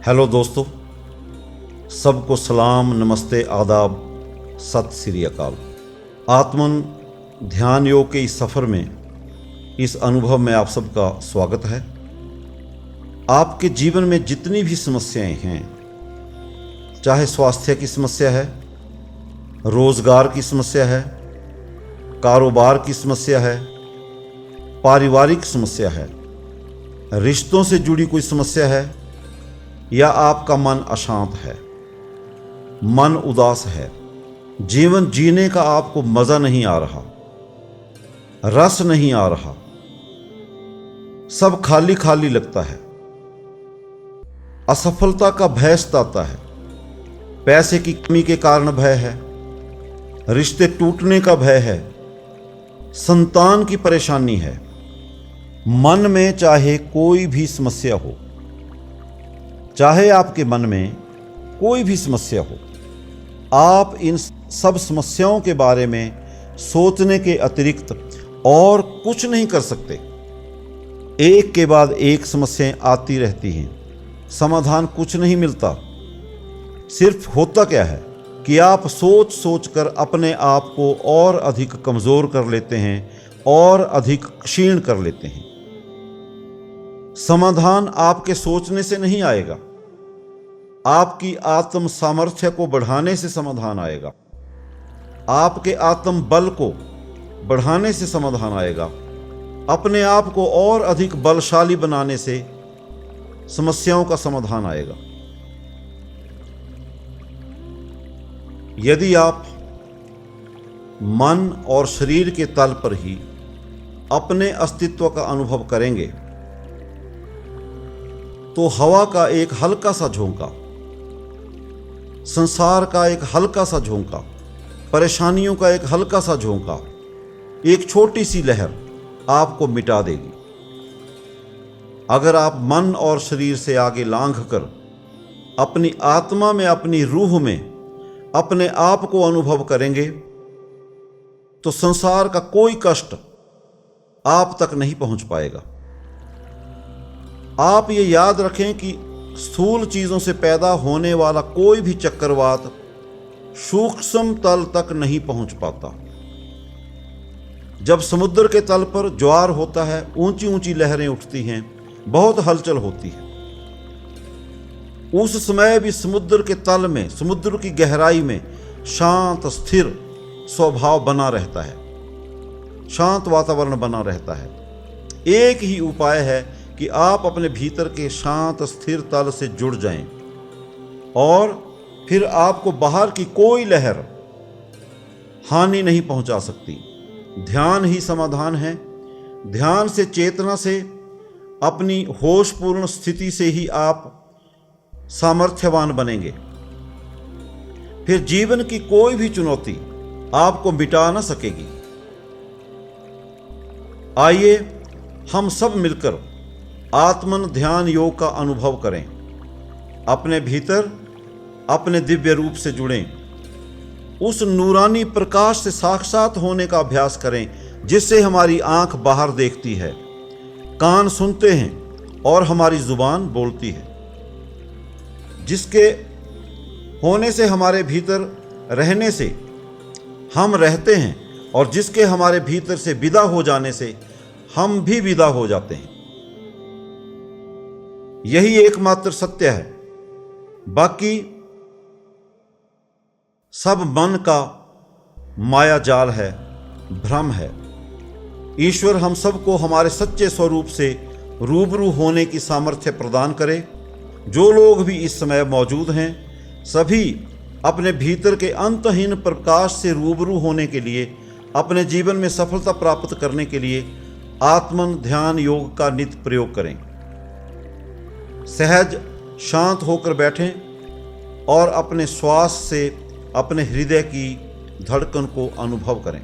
Hello दोस्तों, सबको सलाम, नमस्ते, आदाब, सत श्री अकाल। आत्मन ध्यान योग के इस सफ़र में, इस अनुभव में आप सबका स्वागत है। आपके जीवन में जितनी भी समस्याएं हैं, चाहे स्वास्थ्य की समस्या है, रोजगार की समस्या है, कारोबार की समस्या है, पारिवारिक समस्या है, रिश्तों से जुड़ी कोई समस्या है, या आपका मन अशांत है, मन उदास है, जीवन जीने का आपको मजा नहीं आ रहा, रस नहीं आ रहा, सब खाली खाली लगता है, असफलता का भय सताता है, पैसे की कमी के कारण भय है, रिश्ते टूटने का भय है, संतान की परेशानी है। मन में चाहे कोई भी समस्या हो, चाहे आपके मन में कोई भी समस्या हो, आप इन सब समस्याओं के बारे में सोचने के अतिरिक्त और कुछ नहीं कर सकते। एक के बाद एक समस्याएं आती रहती हैं, समाधान कुछ नहीं मिलता। सिर्फ होता क्या है कि आप सोच सोच कर अपने आप को और अधिक कमज़ोर कर लेते हैं और अधिक क्षीण कर लेते हैं। समाधान आपके सोचने से नहीं आएगा, आपकी आत्म सामर्थ्य को बढ़ाने से समाधान आएगा, आपके आत्म बल को बढ़ाने से समाधान आएगा, अपने आप को और अधिक बलशाली बनाने से समस्याओं का समाधान आएगा। यदि आप मन और शरीर के तल पर ही अपने अस्तित्व का अनुभव करेंगे, तो हवा का एक हल्का सा झोंका, संसार का एक हल्का सा झोंका, परेशानियों का एक हल्का सा झोंका, एक छोटी सी लहर आपको मिटा देगी। अगर आप मन और शरीर से आगे लांघ कर अपनी आत्मा में, अपनी रूह में अपने आप को अनुभव करेंगे, तो संसार का कोई कष्ट आप तक नहीं पहुंच पाएगा। आप ये याद रखें कि स्थूल चीजों से पैदा होने वाला कोई भी चक्रवात सूक्ष्म तल तक नहीं पहुंच पाता। जब समुद्र के तल पर ज्वार होता है, ऊंची ऊंची लहरें उठती हैं, बहुत हलचल होती है, उस समय भी समुद्र के तल में, समुद्र की गहराई में शांत स्थिर स्वभाव बना रहता है, शांत वातावरण बना रहता है। एक ही उपाय है कि आप अपने भीतर के शांत स्थिर तल से जुड़ जाएं, और फिर आपको बाहर की कोई लहर हानि नहीं पहुंचा सकती। ध्यान ही समाधान है। ध्यान से, चेतना से, अपनी होशपूर्ण स्थिति से ही आप सामर्थ्यवान बनेंगे। फिर जीवन की कोई भी चुनौती आपको मिटा न सकेगी। आइए हम सब मिलकर आत्मन ध्यान योग का अनुभव करें, अपने भीतर अपने दिव्य रूप से जुड़ें, उस नूरानी प्रकाश से साक्षात होने का अभ्यास करें, जिससे हमारी आंख बाहर देखती है, कान सुनते हैं और हमारी जुबान बोलती है, जिसके होने से, हमारे भीतर रहने से हम रहते हैं, और जिसके हमारे भीतर से विदा हो जाने से हम भी विदा हो जाते हैं। यही एकमात्र सत्य है। बाकी सब मन का माया जाल है, भ्रम है। ईश्वर हम सबको हमारे सच्चे स्वरूप से रूबरू होने की सामर्थ्य प्रदान करे। जो लोग भी इस समय मौजूद हैं, सभी अपने भीतर के अंतहीन प्रकाश से रूबरू होने के लिए, अपने जीवन में सफलता प्राप्त करने के लिए आत्मन ध्यान योग का नित्य प्रयोग करें। सहज शांत होकर बैठें और अपने श्वास से अपने हृदय की धड़कन को अनुभव करें।